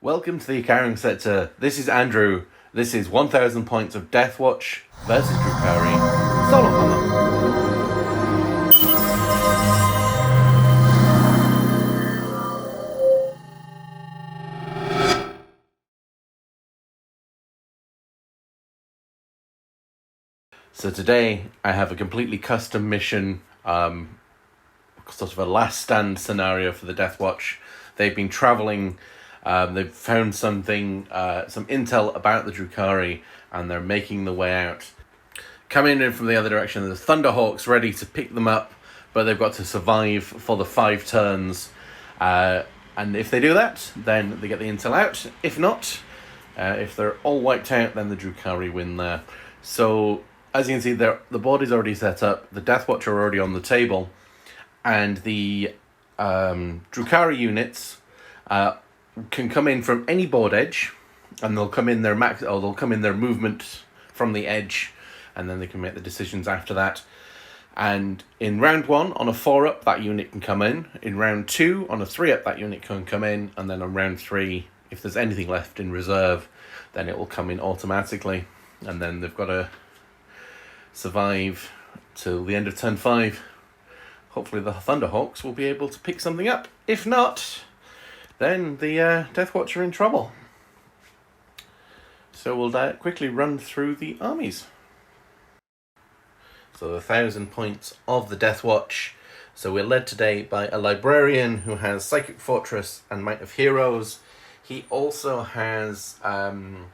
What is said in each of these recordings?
Welcome to the Icaran sector. This is Andrew. This is 1000 points of Deathwatch versus Drukhari. Solohammer. So today I have a completely custom mission, sort of a last stand scenario for the Deathwatch. They've been travelling, they've found something, some intel about the Drukhari, and they're making the way out. Coming in from the other direction, there's Thunderhawks ready to pick them up, but they've got to survive for the 5 turns. And if they do that, then they get the intel out. If not, if they're all wiped out, then the Drukhari win there. So, as you can see, the board is already set up, the Deathwatch are already on the table, and the Drukhari units can come in from any board edge, and they'll come in their they'll come in their movement from the edge, and then they can make the decisions after that. And in round 1, on a 4-up, that unit can come in. In round 2, on a 3-up, that unit can come in. And then on round 3, if there's anything left in reserve, then it will come in automatically. And then they've got to survive till the end of turn 5. Hopefully the Thunderhawks will be able to pick something up. If not, then the Deathwatch are in trouble. So we'll quickly run through the armies. So the 1000 points of the Deathwatch. So we're led today by a Librarian who has Psychic Fortress and Might of Heroes. He also has Armor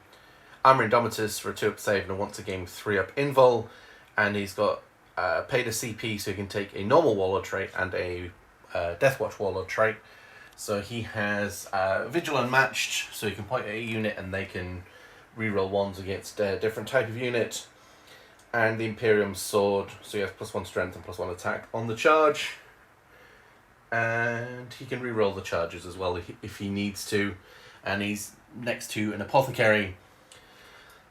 Indomitus for a 2-up save and a once a game 3-up invul. And he's got paid a CP, so he can take a normal Warlord trait and a Deathwatch Warlord trait. So he has Vigil Unmatched, so he can point at a unit and they can reroll 1s against a different type of unit. And the Imperium Sword, so he has +1 strength and +1 attack on the charge. And he can reroll the charges as well if he needs to. And he's next to an Apothecary.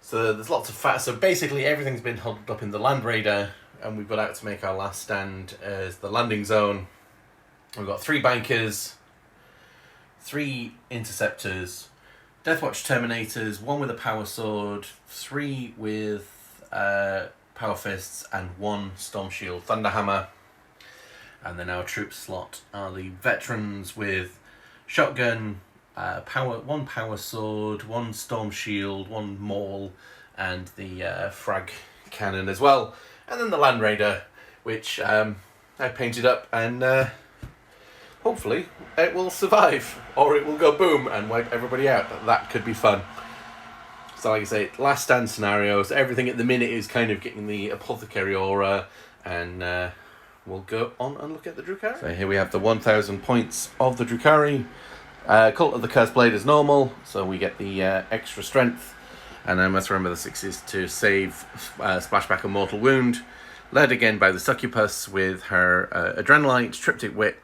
So there's lots of fat. So basically everything's been huddled up in the Land Raider, and we've got out to make our last stand as the landing zone. We've got 3 Bankers, 3 Interceptors, Deathwatch Terminators, 1 with a Power Sword, 3 with Power Fists, and 1 Storm Shield Thunderhammer. And then our troop slot are the Veterans with Shotgun, 1 Power Sword, 1 Storm Shield, 1 Maul, and the Frag Cannon as well. And then the Land Raider, which I painted up, and hopefully it will survive, or it will go boom and wipe everybody out. That could be fun. So like I say, last stand scenarios, everything at the minute is kind of getting the Apothecary aura, and we'll go on and look at the Drukhari. So here we have the 1000 points of the Drukhari. Cult of the Cursed Blade is normal, so we get the extra strength, and I must remember the 6 is to save Splashback and Mortal Wound. Led again by the Succubus with her Adrenalite, Triptych Whip,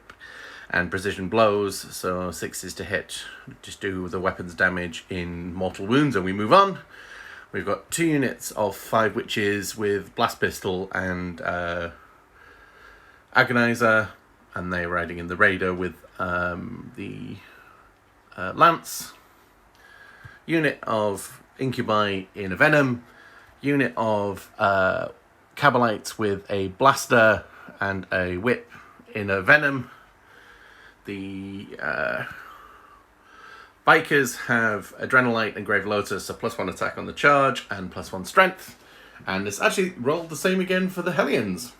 and Precision Blows, so 6 is to hit, just do the weapons damage in Mortal Wounds, and we move on. We've got 2 units of 5 Witches with Blast Pistol and Agonizer, and they're riding in the Raider with the Lance. Unit of Incubi in a Venom. Unit of Cabalites with a Blaster and a Whip in a Venom. The Bikers have Adrenalite and Grave Lotus, so +1 attack on the charge and +1 strength. And it's actually rolled the same again for the Hellions.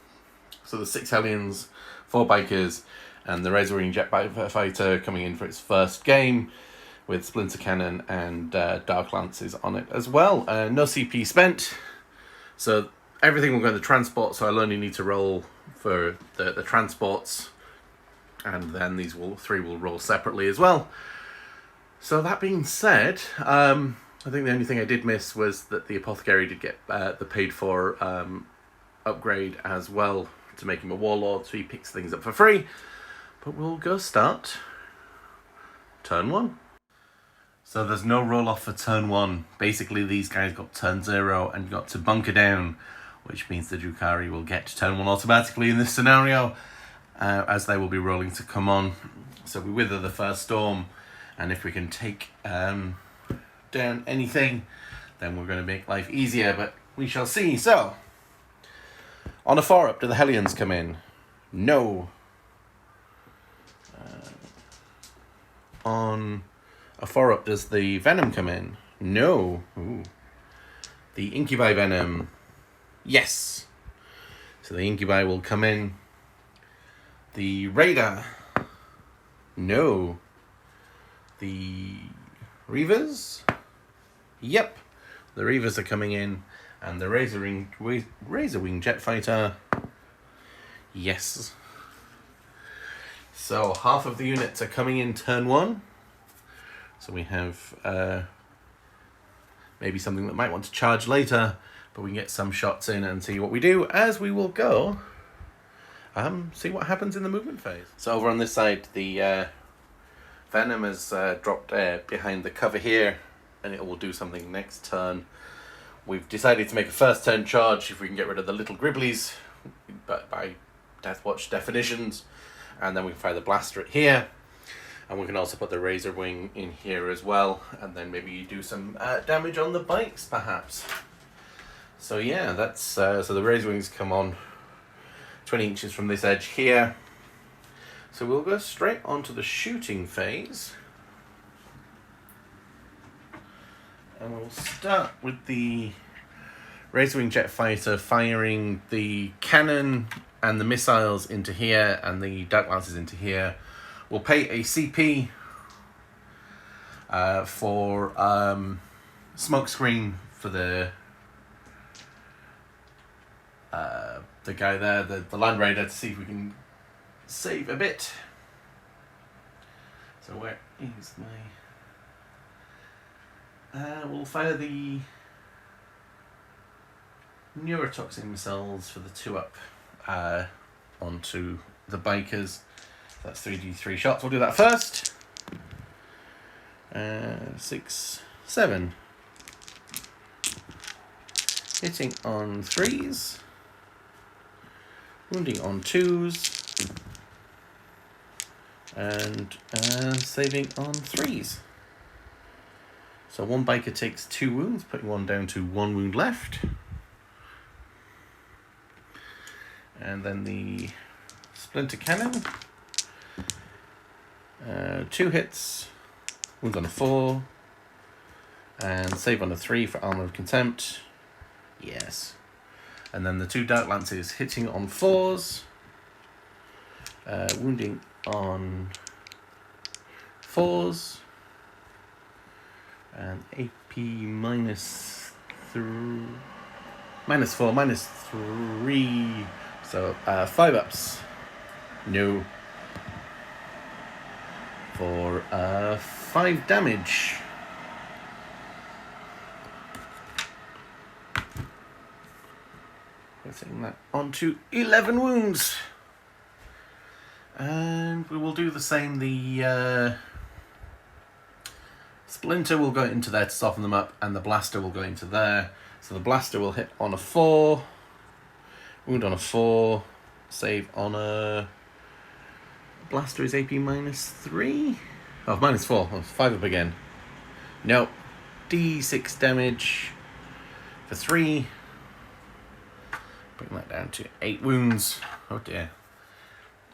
So the 6 Hellions, 4 Bikers, and the Razor Wing Jet Fighter coming in for its first game with Splinter Cannon and Dark Lances on it as well. No CP spent, so everything will go in the transport, so I'll only need to roll for the transports, and then these 3 will roll separately as well. So that being said, I think the only thing I did miss was that the Apothecary did get the paid for upgrade as well to make him a Warlord, so he picks things up for free. But we'll go start turn 1. So there's no roll off for turn 1. Basically these guys got turn 0 and got to bunker down, which means the Drukhari will get to turn 1 automatically in this scenario, as they will be rolling to come on. So we wither the first storm, And if we can take down anything, then we're going to make life easier, but we shall see. So, on a 4-up, do the Hellions come in? No. On a 4-up, does the Venom come in? No. Ooh. The Incubi Venom? Yes. So the Incubi will come in. The Raider? No. The Reavers? Yep. The Reavers are coming in. And the Razor Wing Jet Fighter? Yes. So half of the units are coming in turn 1. So we have maybe something that might want to charge later, but we can get some shots in and see what we do as we will go see what happens in the movement phase. So over on this side, the Venom has dropped behind the cover here, and it will do something next turn. We've decided to make a first turn charge if we can get rid of the little Gribblies, but by Deathwatch definitions, and then we can fire the blaster at here. And we can also put the Razor Wing in here as well, and then maybe do some damage on the bikes, perhaps. So yeah, that's so the Razor Wings come on 20 inches from this edge here. So we'll go straight onto the shooting phase, and we'll start with the Razor Wing Jet Fighter firing the cannon and the missiles into here, and the Dark Lances into here. We'll pay a CP for smoke screen for the guy there, the Land Raider, to see if we can save a bit. So where is my... we'll fire the neurotoxin missiles for the 2-up onto the bikers. That's 3d3 shots. We'll do that first. 6, 7. Hitting on 3s. Wounding on 2s. And saving on 3s. So one biker takes 2 wounds, putting one down to 1 wound left. And then the Splinter Cannon. 2 hits, wounds on a 4, and save on a 3 for Armor of Contempt. Yes. And then the 2 Dark Lances hitting on 4s, wounding on 4s, and AP minus 4, minus 3, so 5 ups. No. For 5 damage. Putting that onto 11 wounds. And we will do the same. The Splinter will go into there to soften them up, and the Blaster will go into there. So the Blaster will hit on a 4, wound on a 4, save on a... Blaster is AP minus 3? Oh, minus 4. Oh, 5 up again. No. D6 damage for 3. Bring that down to 8 wounds. Oh dear.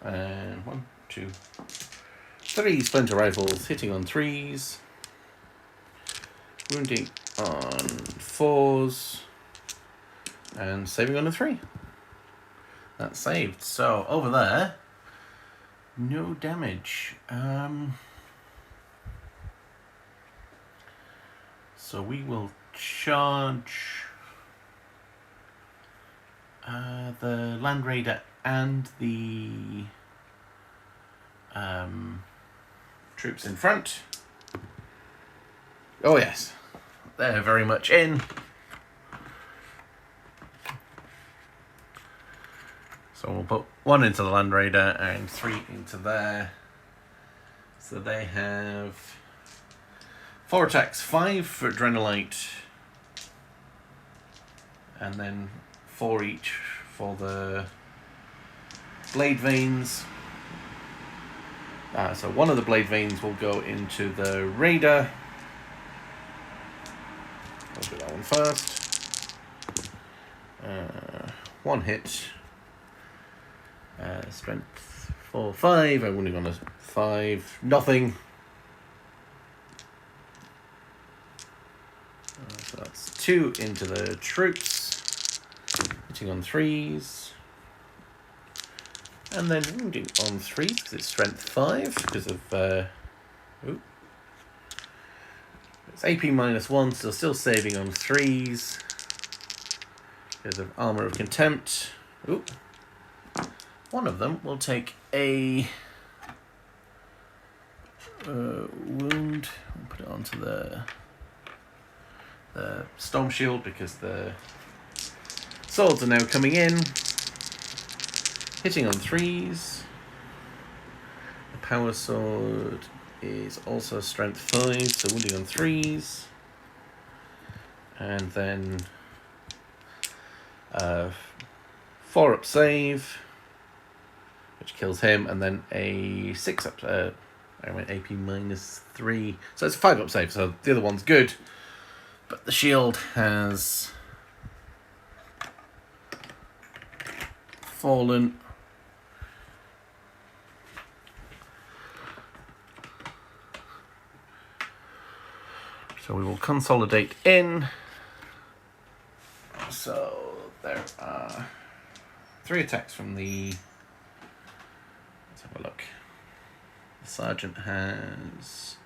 And 1, 2, 3 Splinter Rifles hitting on 3s. Wounding on 4s. And saving on a 3. That's saved. So, over there... No damage. So we will charge the Land Raider and the troops in front. Oh yes, they're very much in. So we'll put 1 into the Land Raider and 3 into there. So they have 4 attacks, 5 for Adrenalite, and then 4 each for the Blade Veins. So one of the blade veins will go into the raider. I'll do that one first. One hit. Strength 4, 5. I've only gone a 5. Nothing. So that's 2 into the troops. Hitting on 3s. And then wounding on 3s because it's strength 5 because of it's AP -1, so still saving on 3s because of armor of contempt. One of them will take a wound. I'll put it onto the storm shield because the swords are now coming in. Hitting on 3s. The power sword is also strength 5, so wounding on 3s. And then 4-up save, which kills him, and then a 6-up. I went AP -3, so it's a 5-up save. So the other one's good, but the shield has fallen. So we will consolidate in. So there are 3 attacks from the... Let's have a look. The sergeant has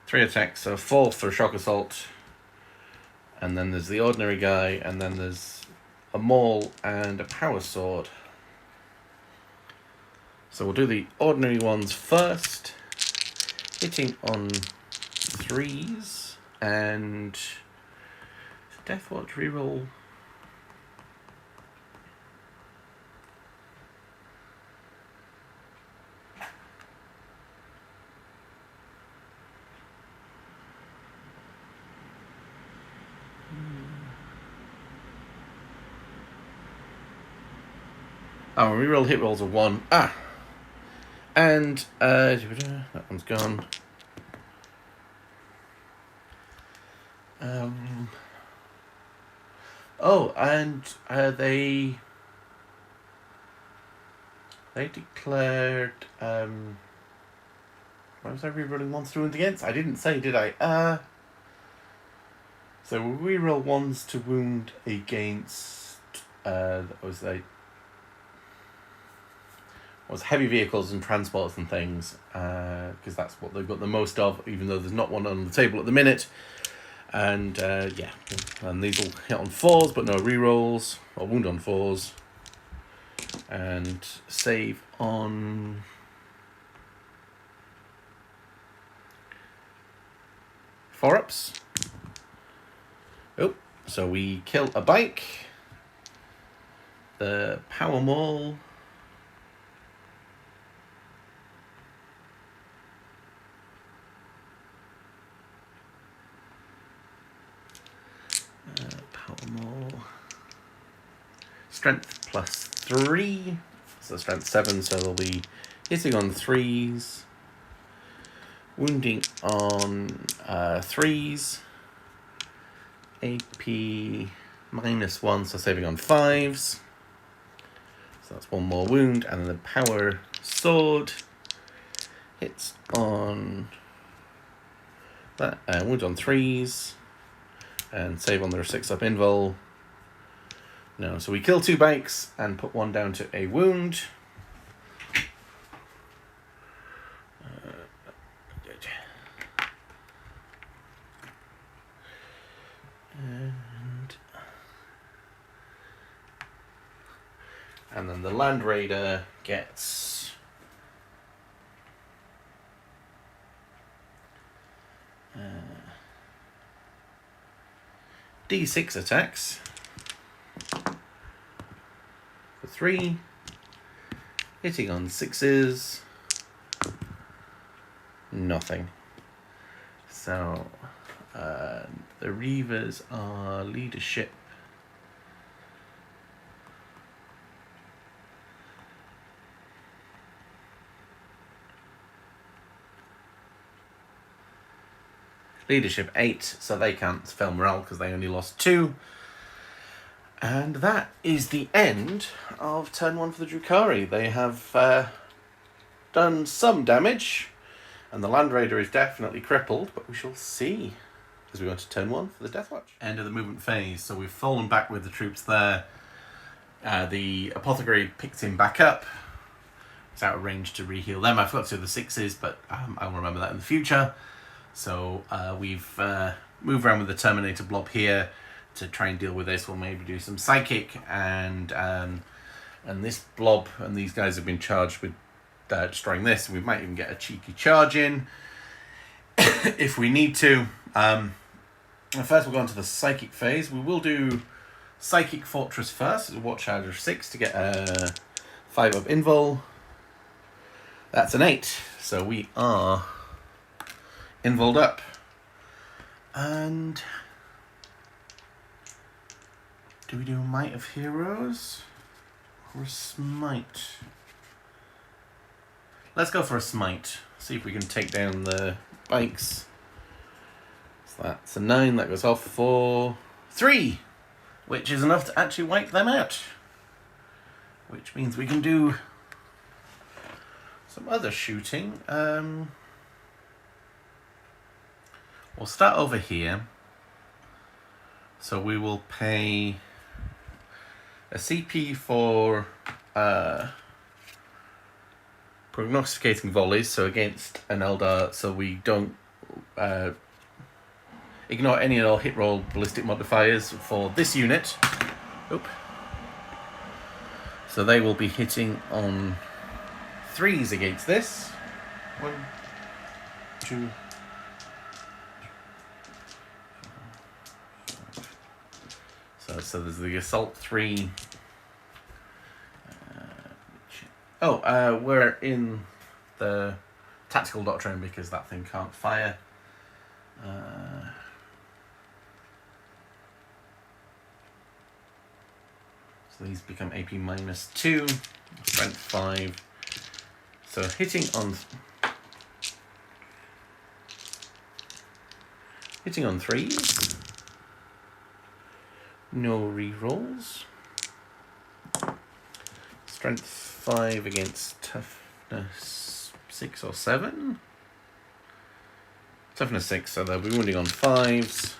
3 attacks, so 4 for shock assault. And then there's the ordinary guy, and then there's a maul and a power sword. So we'll do the ordinary ones first. Hitting on 3s and Deathwatch reroll. Oh, reroll hit rolls of 1. And that one's gone. They declared why was I rerolling 1s to wound against? I didn't say, did I? So we reroll 1s to wound against was heavy vehicles and transports and things, because that's what they've got the most of, even though there's not one on the table at the minute. And yeah, and these will hit on 4s, but no rerolls, or wound on 4s, and save on 4-ups. So we kill a bike, the power maul. Strength +3, so strength 7, so they'll be hitting on 3s, wounding on 3s, AP -1, so saving on 5s, so that's 1 more wound, and then the power sword hits on that, wound on 3s, and save on their 6-up invul. No, so we kill 2 bikes and put 1 down to a wound. And then the Land Raider gets D6 attacks. 3, hitting on 6s, nothing. So the Reavers are leadership. Leadership 8, so they can't fail morale because they only lost 2. And that is the end of turn 1 for the Drukhari. They have done some damage, and the Land Raider is definitely crippled, but we shall see as we go to turn 1 for the Deathwatch. End of the movement phase, so we've fallen back with the troops there. The Apothecary picked him back up. It's out of range to re-heal them. I forgot to do the 6s, but I'll remember that in the future. So we've moved around with the Terminator blob here to try and deal with this. We'll maybe do some Psychic, and this blob and these guys have been charged with destroying this. We might even get a cheeky charge in if we need to. First we'll go on to the Psychic phase. We will do Psychic Fortress first. It's a Watch Charge of 6 to get a 5 up invul. That's an 8. So we are invuled up. And do we do a Might of Heroes or a Smite? Let's go for a Smite. See if we can take down the bikes. So that's a 9. That goes off for 3, which is enough to actually wipe them out. Which means we can do some other shooting. We'll start over here. So we will pay a CP for prognosticating volleys, so against an Eldar, so we don't ignore any and all hit roll ballistic modifiers for this unit. Oop. So they will be hitting on 3s against this. 1, 2. So there's the assault 3. We're in the tactical doctrine because that thing can't fire. So these become AP -2, strength 5. So hitting on 3s. No rerolls. Strength 5 against toughness 6 or 7. Toughness 6, so they'll be wounding on 5s.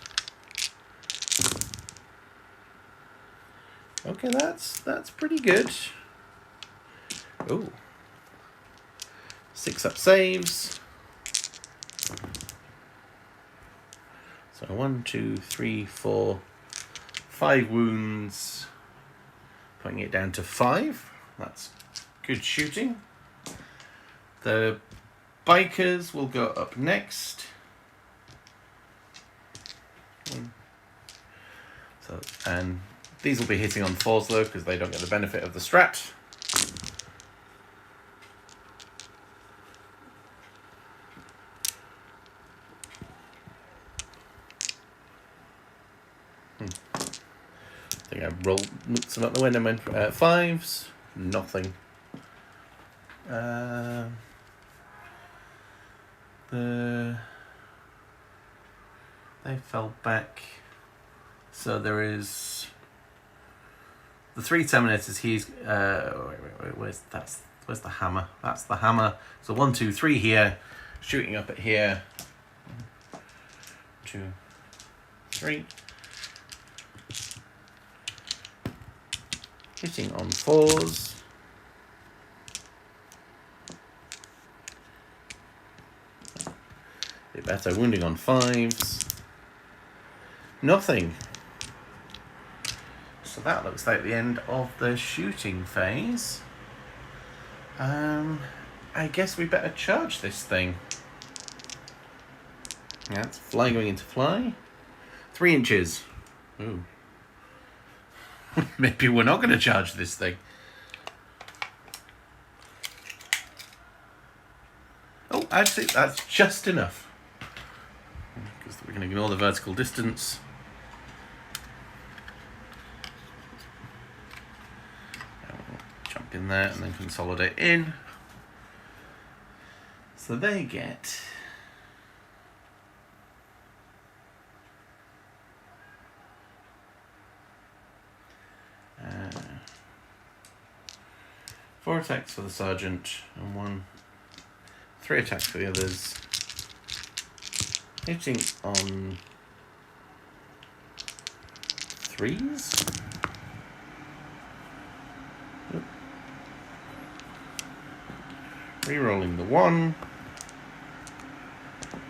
Okay, that's pretty good. Ooh. 6 up saves. So 1, 2, 3, 4, 5 wounds. Putting it down to 5. That's good shooting. The bikers will go up next. So, and these will be hitting on 4s though, because they don't get the benefit of the strat. I think I rolled some out the window. 5s, nothing. They fell back. So there is the 3 Terminators. He's where's the hammer? That's the hammer. So 1, 2, 3 here, shooting up at here. 1, 2, 3. Hitting on 4s. Bit better. Wounding on 5s. Nothing. So that looks like the end of the shooting phase. I guess we better charge this thing. Yeah, it's fly going into fly. 3 inches. Ooh. Maybe we're not going to charge this thing. Oh, actually, that's just enough. Because we're going to ignore the vertical distance. Jump in there and then consolidate in. So they get 4 attacks for the sergeant, and 3 attacks for the others. Hitting on 3s. Rerolling the 1.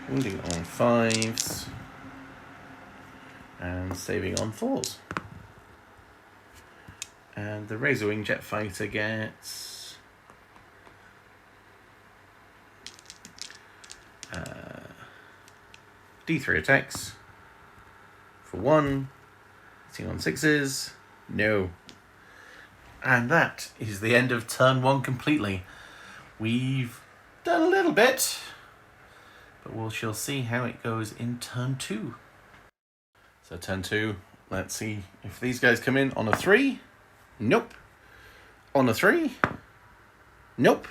Wounding on 5s. And saving on 4s. And the Razor Wing Jet Fighter gets D3 attacks for 1. Hitting on 6s. No. And that is the end of turn 1 completely. We've done a little bit, but we shall see how it goes in turn 2. So turn 2, let's see if these guys come in on a 3. Nope. On a 3. Nope.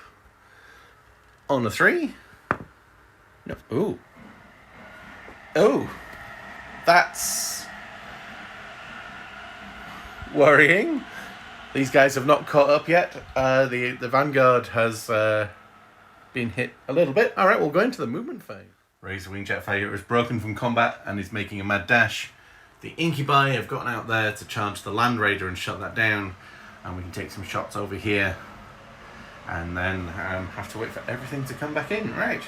On a 3. No. Ooh. Oh. That's worrying. These guys have not caught up yet. The Vanguard has been hit a little bit. All right, we'll go into the movement phase. Razor Wing Jet Fighter is broken from combat and is making a mad dash. The Incubi have gotten out there to charge the Land Raider and shut that down. And we can take some shots over here. And then have to wait for everything to come back in. Right.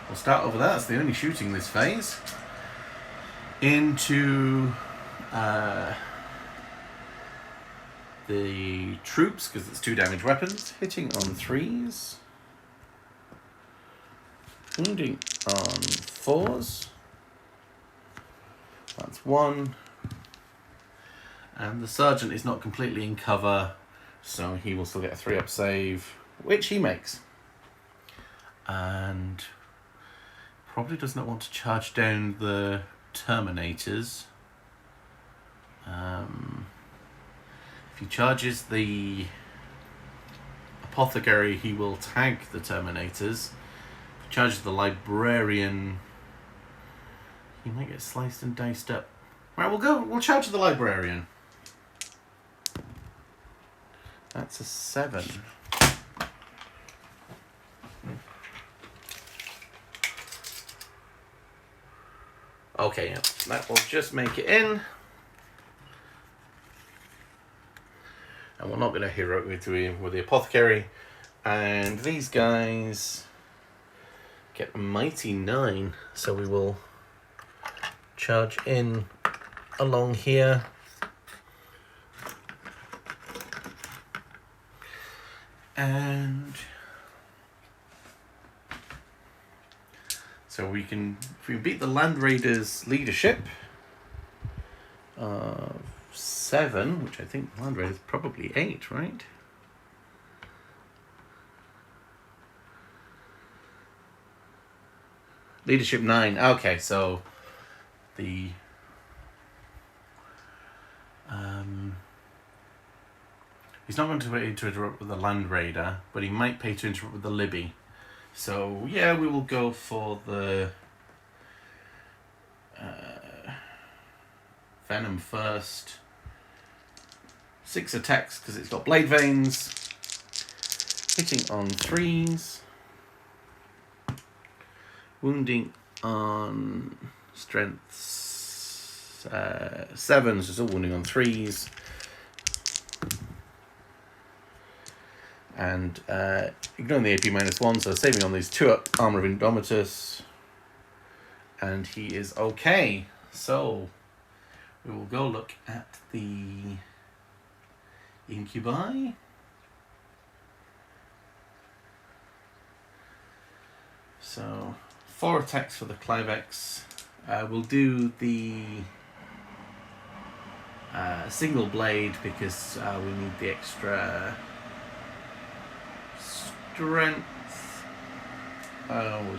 We'll start over there. That's the only shooting this phase. Into the troops, because it's 2 damage weapons. Hitting on 3s. Wounding on 4s. That's 1. And the sergeant is not completely in cover, so he will still get a 3-up save, which he makes. And probably does not want to charge down the Terminators. If he charges the Apothecary, he will tag the Terminators. If he charges the Librarian, he might get sliced and diced up. Right, we'll charge the Librarian. That's a 7. Okay, yeah, that will just make it in. And we're not going to heroic victory with the Apothecary. And these guys get a mighty 9. So we will charge in along here. And so we can, if we beat the Land Raiders' leadership of 7, which I think Land Raiders probably 8, right? Leadership 9. Okay, so the he's not going to pay to interrupt with the Land Raider, but he might pay to interrupt with the Libby. So yeah, we will go for the Venom first. 6 attacks because it's got blade veins. Hitting on 3s. Wounding on strengths 7s, just all wounding on 3s. And ignoring the AP -1, so saving on these 2-up Armor of Indomitus. And he is okay. So we will go look at the Incubi. So 4 attacks for the Clivex. We'll do the single blade because we need the extra strength.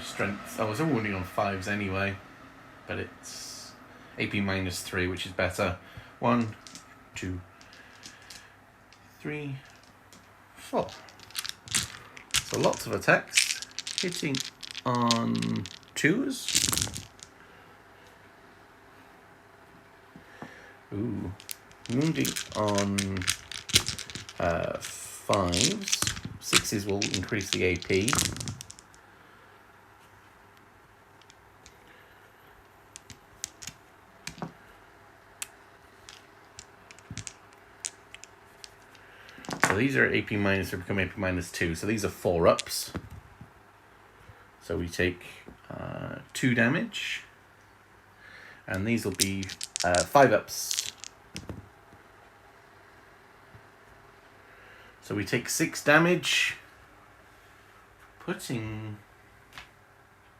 Strength. I was wounding on 5s anyway, but it's AP -3, which is better. 1, 2, 3, 4. So lots of attacks. Hitting on 2s. Ooh. Wounding on 5s. 6s will increase the AP. So these are AP minus, they become AP minus 2. So these are 4-ups. So we take 2 damage. And these will be 5-ups. So we take 6 damage, putting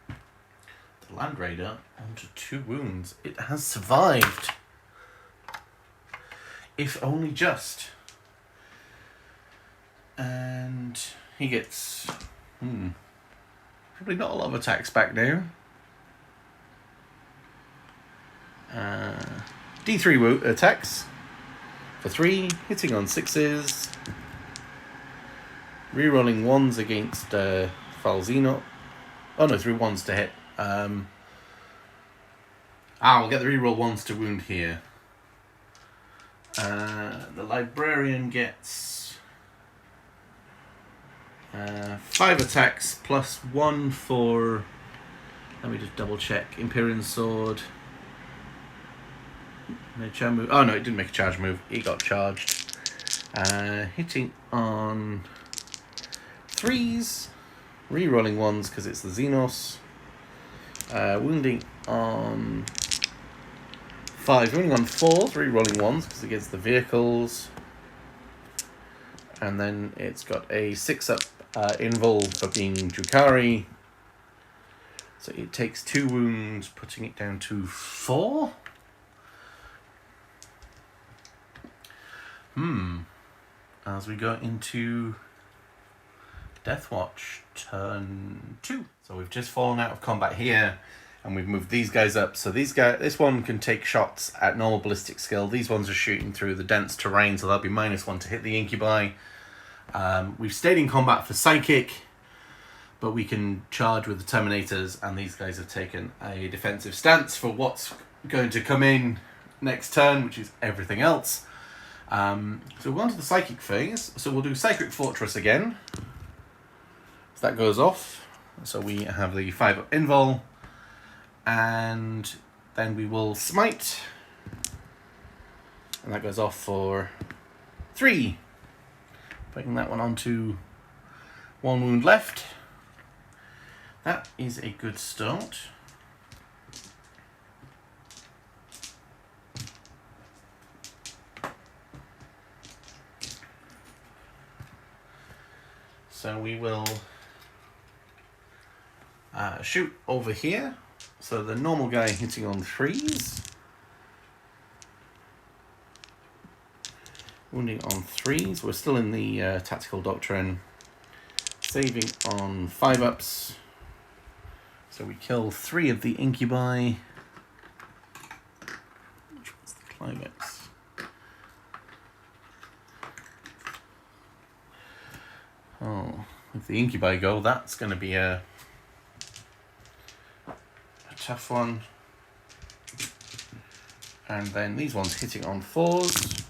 the Land Raider onto 2 wounds. It has survived. If only just. And he gets probably not a lot of attacks back now. D3 attacks for 3, hitting on 6s. Rerolling 1s against Falzino. Oh no, 3 1s to hit. We'll get the reroll 1s to wound here. The Librarian gets 5 attacks plus 1 for. Let me just double check. Empyrean Sword. No charge move. Oh no, it didn't make a charge move. He got charged. Hitting on 3s, re-rolling 1s because it's the Xenos. Wounding on 5s, wounding on 4s, re-rolling 1s because it gets the vehicles. And then it's got a 6-up invul for being Drukhari. So it takes 2 wounds, putting it down to 4. As we go into Deathwatch turn 2. So we've just fallen out of combat here, and we've moved these guys up. So this one can take shots at normal ballistic skill. These ones are shooting through the dense terrain, so that'll be -1 to hit the incubi. We've stayed in combat for psychic, but we can charge with the Terminators, and these guys have taken a defensive stance for what's going to come in next turn, which is everything else. So we're on to the psychic phase. So we'll do Psychic Fortress again. So that goes off. So we have the 5-up invul, and then we will smite, and that goes off for 3. Putting that one onto 1 wound left. That is a good start. So we will shoot over here. So the normal guy hitting on 3s. Wounding on 3s. We're still in the tactical doctrine. Saving on 5-ups. So we kill 3 of the incubi. Which was the climax? Oh, if the incubi go, that's going to be a tough one. And then these ones hitting on 4s.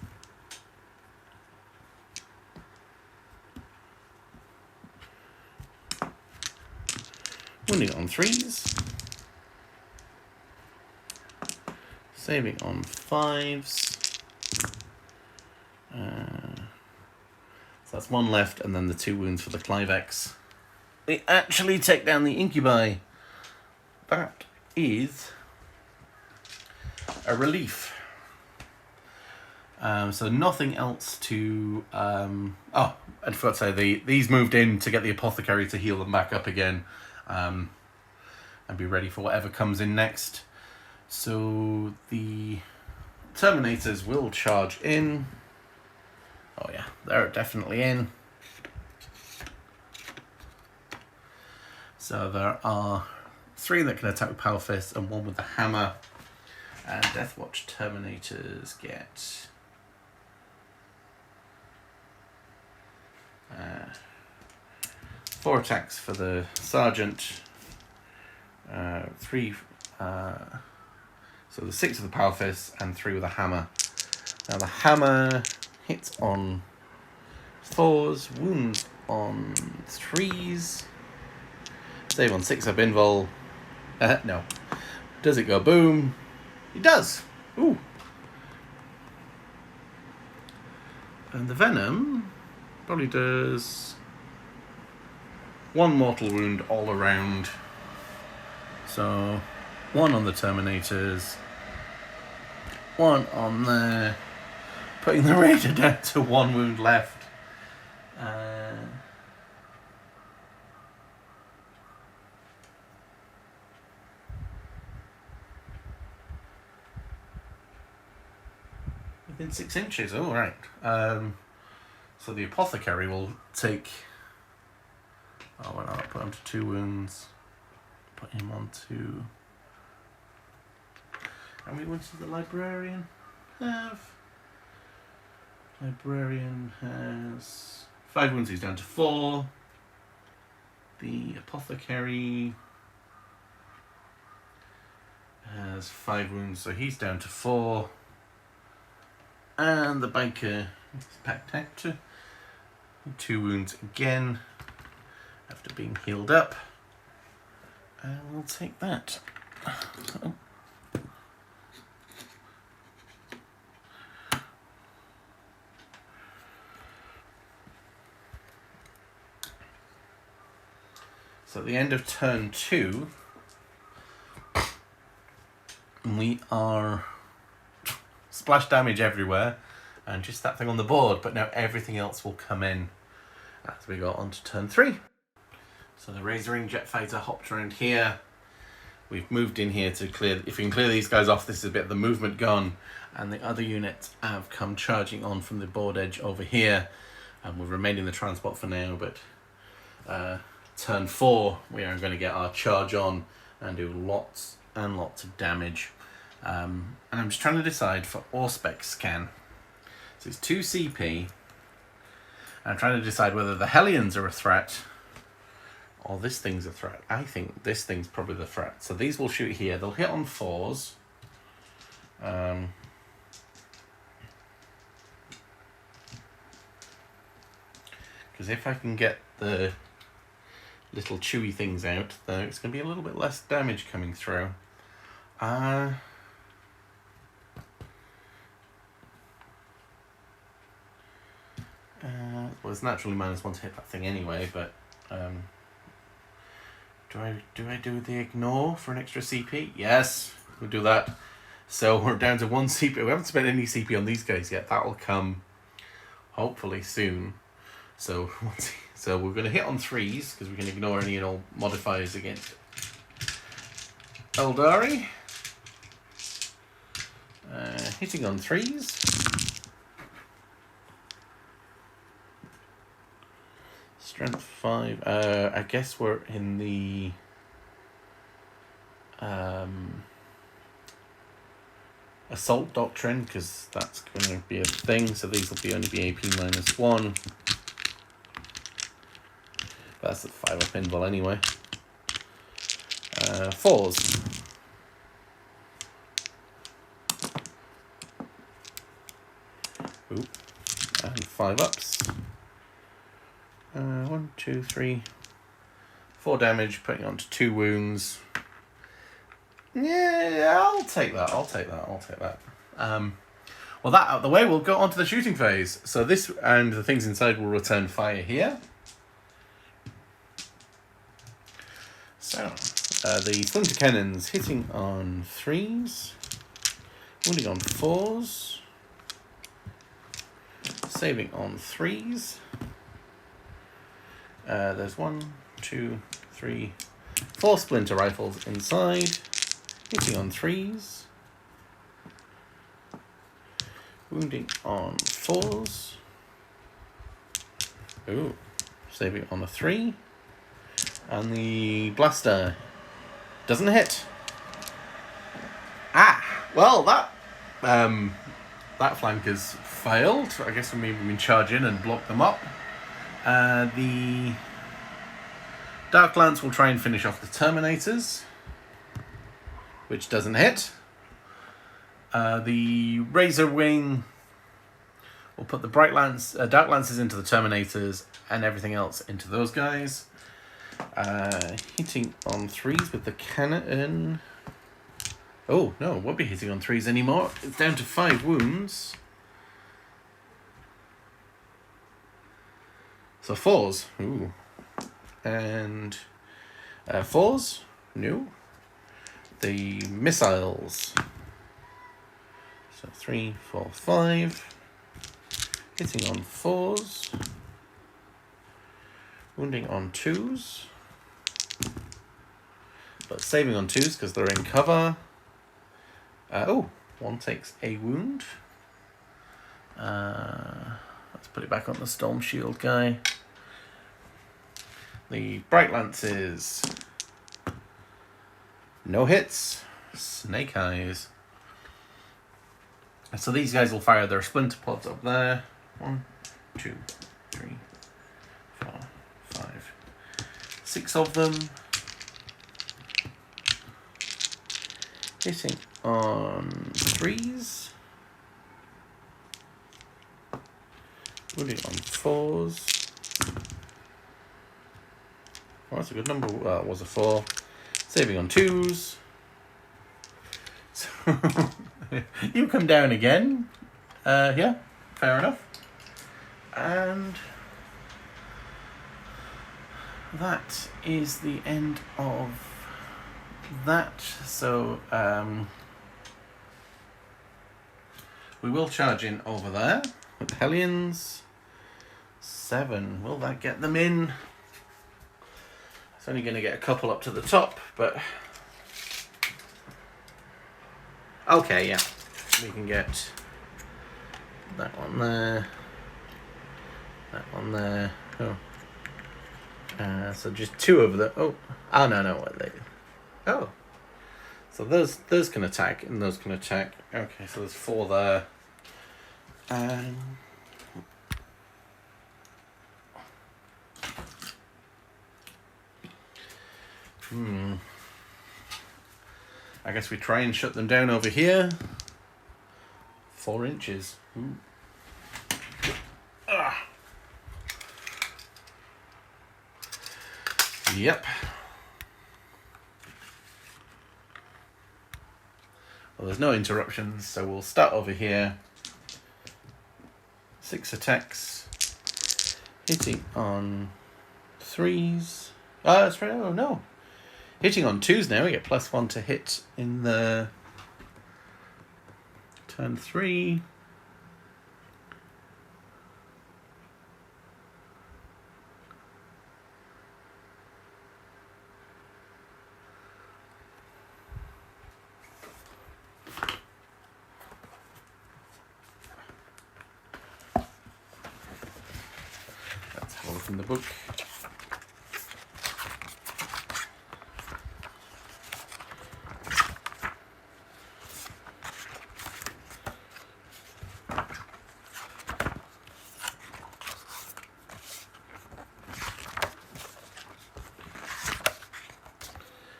Wounding on 3s. Saving on 5s. So that's 1 left, and then the 2 wounds for the Clivex. We actually take down the incubi. That is a relief. So nothing else to... I forgot to say, these moved in to get the apothecary to heal them back up again. And be ready for whatever comes in next. So the Terminators will charge in. Oh yeah, they're definitely in. So there are 3 that can attack with Power Fist and 1 with the hammer. And Deathwatch Terminators get 4 attacks for the Sergeant. 3, so the 6 with the Power Fist and 3 with a hammer. Now the hammer hits on 4s, wounds on 3s, save on 6-up invul. No. Does it go boom? It does. Ooh. And the venom probably does 1 mortal wound all around. So 1 on the Terminators, 1 on there, putting the Raider down to 1 wound left. Within 6 inches, oh right. So the Apothecary will take... Oh, well, I'll put him to 2 wounds. Put him on 2. How many wounds does the Librarian have? Librarian has 5 wounds, he's down to 4. The Apothecary has 5 wounds, so he's down to 4. And the Biker is packed out to 2 wounds again after being healed up. And we'll take that. Oh. So at the end of turn 2, we are splash damage everywhere and just that thing on the board, but now everything else will come in as we go on to turn 3. So the Razorwing jet fighter hopped around here. We've moved in here to clear, if we can clear these guys off, this is a bit of the movement gone, and the other units have come charging on from the board edge over here, and we've remained in the transport for now, but turn 4 we are going to get our charge on and do lots and lots of damage. And I'm just trying to decide for Auspex scan. So it's 2 CP. I'm trying to decide whether the Hellions are a threat or this thing's a threat. I think this thing's probably the threat. So these will shoot here. They'll hit on 4s. Because if I can get the little chewy things out, though, it's going to be a little bit less damage coming through. Well, it's naturally -1 to hit that thing anyway, but do I do the ignore for an extra CP? Yes, we'll do that. So we're down to 1 CP. We haven't spent any CP on these guys yet. That'll come hopefully soon. So we're going to hit on 3s because we can ignore any and all modifiers against Eldari. Hitting on 3s. Strength 5. I guess we're in the assault doctrine because that's going to be a thing. So these will only be AP -1. That's a 5-up invul anyway. 4s. Oop. And 5-ups. 1, 2, 3, 4 damage, putting on to 2 wounds. Yeah, I'll take that. Well, that out of the way, we'll go on to the shooting phase. So this and the things inside will return fire here. So, the Splinter Cannons hitting on 3s, wounding on 4s, saving on 3s. There's 1, 2, 3, 4 Splinter Rifles inside, hitting on 3s, wounding on 4s, ooh, saving on a 3, and the Blaster doesn't hit. Well, that flank has failed. I guess we can charge in and block them up. The Dark Lance will try and finish off the Terminators, which doesn't hit. The Razorwing We'll put the Dark Lances into the Terminators and everything else into those guys. Hitting on 3s with the cannon. Oh, no, it won't be hitting on 3s anymore. It's down to 5 wounds. So 4s. Ooh. And 4s. No. The missiles. So 3, 4, 5. Hitting on 4s. Wounding on 2s. But saving on 2s because they're in cover. One takes a wound. Let's put it back on the Storm Shield guy. The Bright Lances. No hits. Snake Eyes. So these guys will fire their splinter pods up there. 1, 2, 3, 4, 5, 6 of them. Hitting on 3s. Wounding on 4s. Oh, that's a good number. It was a 4. Saving on 2s. So you come down again. Yeah, fair enough. And that is the end of that. So we will charge in over there with the Hellions. 7. Will that get them in? It's only going to get a couple up to the top, but okay, yeah. We can get that one there. That one there. Oh. So just 2 of them. Oh, no. What they? Oh. So those can attack and those can attack. Okay, so there's 4 there. I guess we try and shut them down over here. 4 inches. Ooh. Yep. Well, there's no interruptions, so we'll start over here. 6 attacks. Hitting on 3s. That's right. Oh, no. Hitting on 2s now. We get +1 to hit in the turn 3. Let's have a look in the book.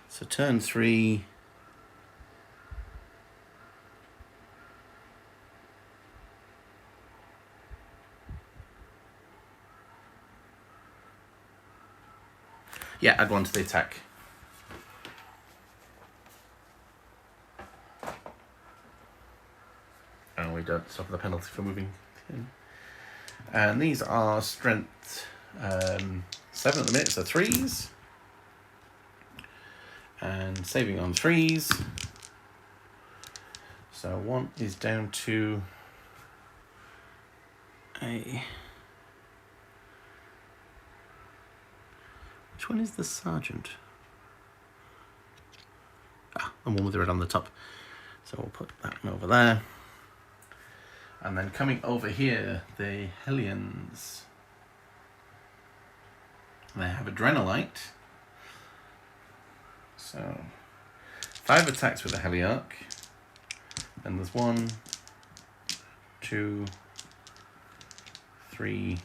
So turn 3. Yeah, add 1 to the attack. And we don't suffer the penalty for moving in. And these are strength 7 at the minute, so 3s. And saving on 3s. So 1 is down to a... Which one is the sergeant? The one with the red on the top. So we'll put that one over there. And then coming over here, the Hellions. They have Adrenalite. So 5 attacks with the Heliarch. And there's 1, 2, 3,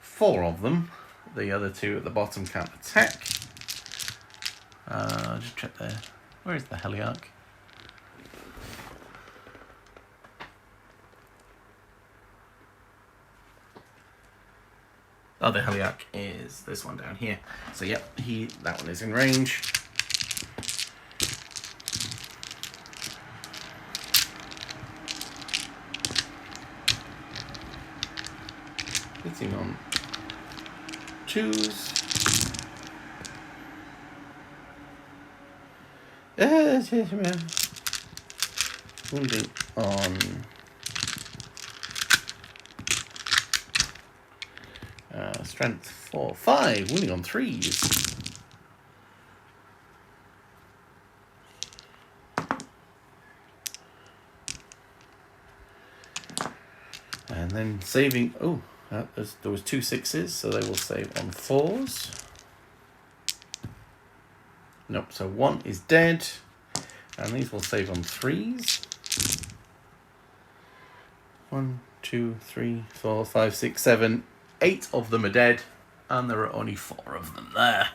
4 of them. The other 2 at the bottom can't attack. Just check there. Where is the Heliarch? other Heliarch is this one down here. So yep, that one is in range. Hitting on 2s. Wounding on strength 4, 5. Wounding on 3s. And then saving. Oh, there was 2 6s, so they will save on 4s. Nope. So 1 is dead. And these will save on 3s. 1, 2, 3, 4, 5, 6, 7, 8 of them are dead, and there are only 4 of them there.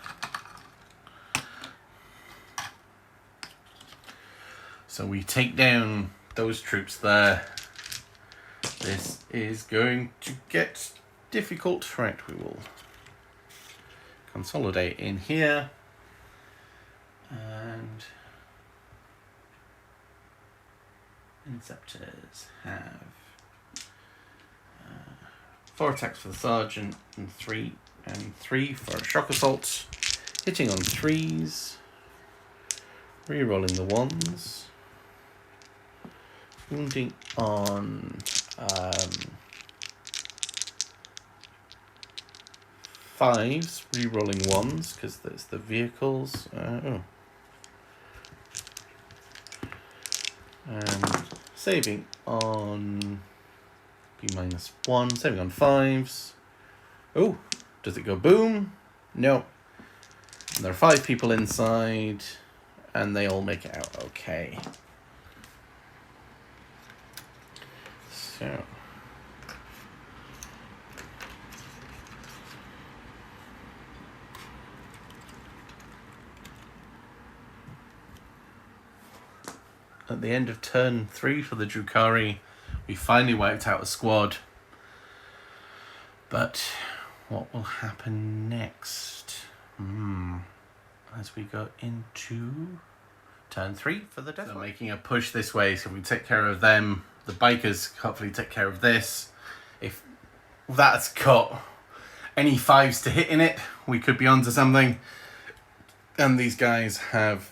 So we take down those troops there. This is going to get difficult. Right, we will consolidate in here. And Inceptors have 4 attacks for the sergeant and 3 for a shock assault. Hitting on 3s. Re-rolling the 1s. Wounding on 5s. Re-rolling 1s because there's the vehicles. And saving on B-1, saving on 5s. Oh, does it go boom? No. And there are 5 people inside, and they all make it out okay. So. At the end of turn 3 for the Drukhari, we finally wiped out a squad. But what will happen next? As we go into turn 3 for the Deathwatch. So making a push this way, so we take care of them. The bikers hopefully take care of this. If that's got any 5s to hit in it, we could be onto something. And these guys have...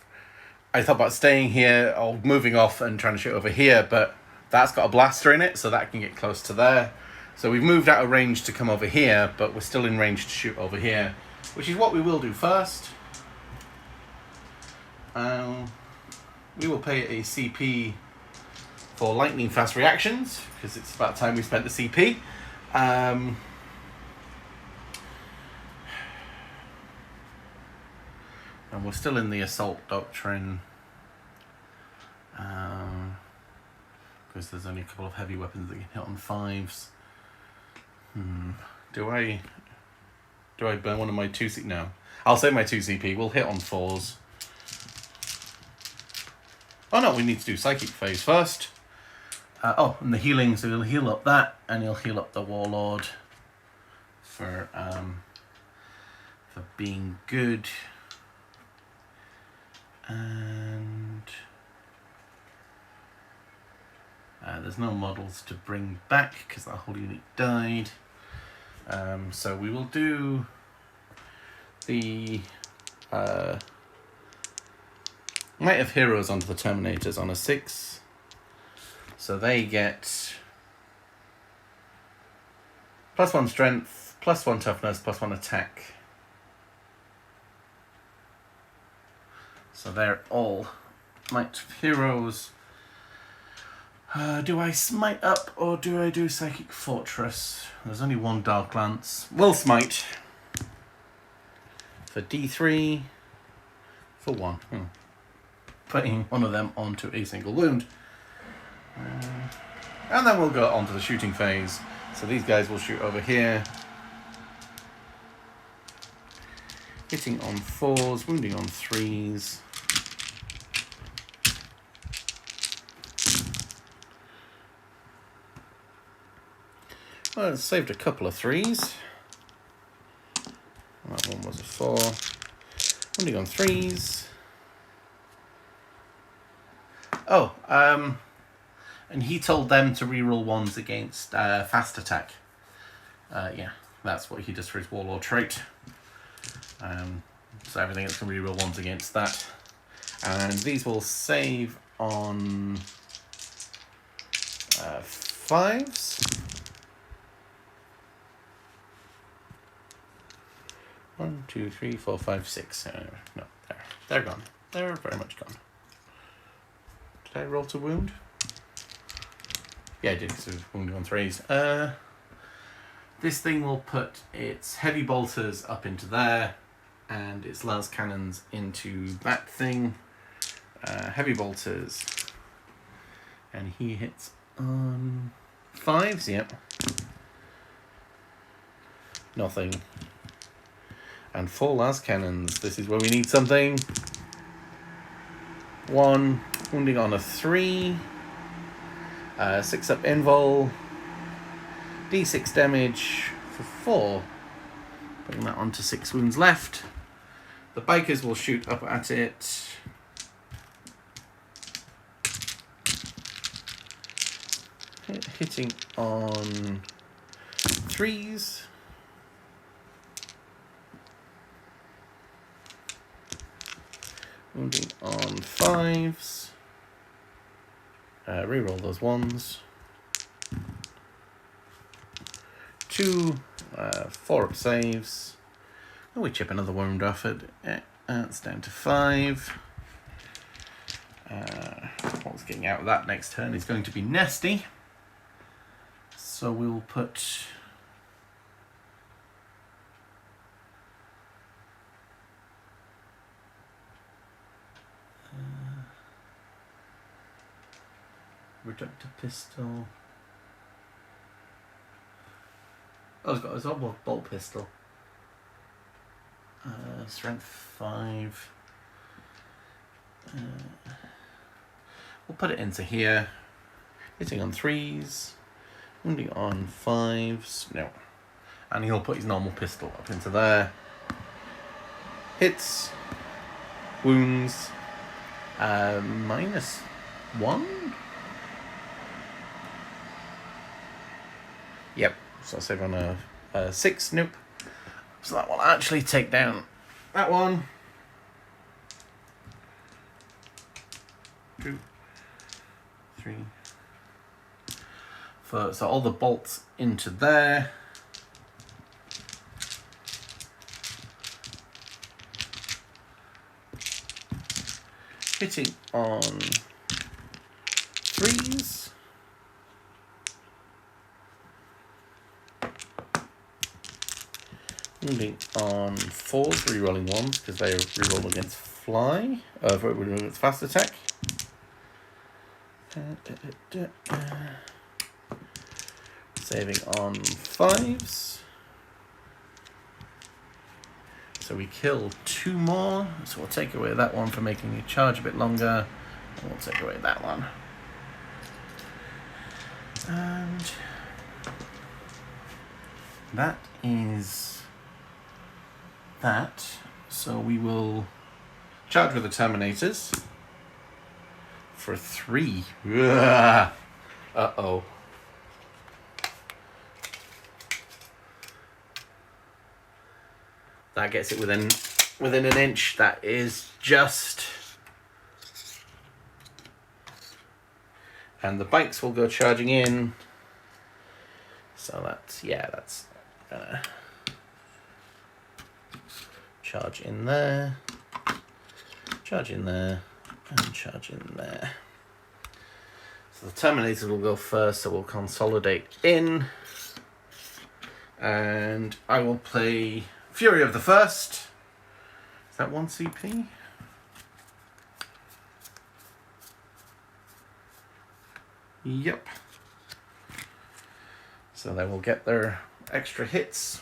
I thought about staying here or moving off and trying to shoot over here, but that's got a blaster in it, so that can get close to there. So we've moved out of range to come over here, but we're still in range to shoot over here, which is what we will do first. We will pay a CP for lightning fast reactions, because it's about time we spent the CP. And we're still in the assault doctrine. Because there's only a couple of heavy weapons that can hit on 5s. Do I burn one of my 2 CP? No. I'll save my 2 CP. We'll hit on 4s. Oh no, we need to do psychic phase first. And the healing, so he'll heal up that, and he'll heal up the warlord for being good. And there's no models to bring back because that whole unit died. So we will do the Might of Heroes onto the Terminators on a 6. So they get +1 strength, +1 toughness, +1 attack. So they're all Might of Heroes. Do I smite up or do I do Psychic Fortress? There's only one Dark Lance. We'll smite. For D3. For 1. Putting one of them onto a single wound. And then we'll go on to the shooting phase. So these guys will shoot over here. Hitting on 4s, wounding on 3s. Well, it's saved a couple of 3s. That one was a 4. Wounding on 3s. Oh, and he told them to reroll 1s against fast attack. Yeah, that's what he does for his Warlord trait. So everything else can reroll 1s against that. And these will save on 5s. 1, 2, 3, 4, 5, 6. No, they're gone. They're very much gone. Did I roll to wound? Yeah, I did, because it was wounding on 3s. This thing will put its heavy bolters up into there, and its las cannons into that thing. Heavy bolters. And he hits on 5s, yep. Nothing. And 4 las cannons. This is where we need something. 1, wounding on a 3. 6 up invul. D6 damage for 4. Putting that onto 6 wounds left. The bikers will shoot up at it. Hitting on 3s. Wounding on 5s. Reroll those 1s. 2, 4 up saves. Oh, we chip another wound off it. That's down to 5. What's getting out of that next turn is going to be nasty. So we'll put... reductor pistol. Oh, it's got his old bolt pistol. Strength 5. We'll put it into here. Hitting on 3s. Wounding on 5s. No. And he'll put his normal pistol up into there. Hits. Wounds. -1? Yep. So I'll save on a 6. Nope. So that will actually take down that one. 2, 3, 4. So all the bolts into there. Hitting on 3s. Wounding on 4s, rerolling 1s because they reroll against fly. Reroll against fast attack. Saving on 5s. So we kill 2 more. So we'll take away that one for making the charge a bit longer. And we'll take away that one. And that is that. So we will charge with the Terminators for 3. Uh-oh. That gets it within an inch. That is just. And the bikes will go charging in. So that's charge in there, charge in there, and charge in there. So the Terminator will go first, so we'll consolidate in. And I will play Fury of the First. Is that 1 CP? Yep. So they will get their extra hits.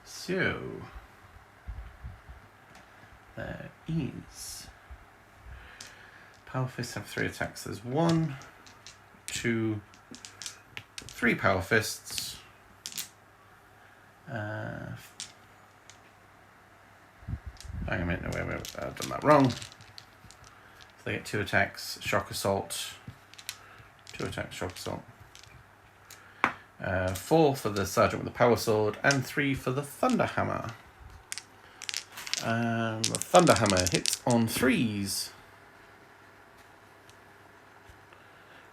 So there is. Power Fists have 3 attacks. There's 1, 2, 3 Power Fists. Hang a minute, no, wait, I've done that wrong. So they get 2 attacks, shock assault. 2 attacks, shock assault. 4 for the sergeant with the power sword, and 3 for the Thunderhammer. And the Thunderhammer hits on 3s.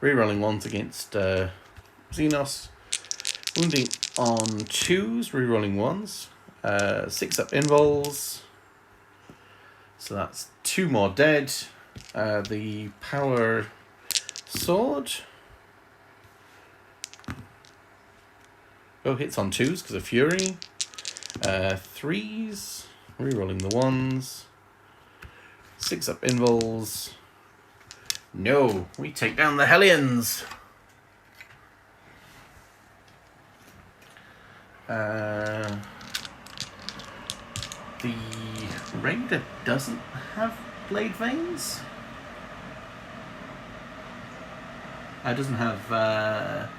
Rerolling 1s against Xenos. Wounding on 2s, rerolling 1s. 6 up invols. So that's 2 more dead. The power sword. Oh, hits on 2s because of Fury. 3s, rerolling the 1s. 6 up invols. No, we take down the Hellions. The Raider doesn't have blade veins. It doesn't have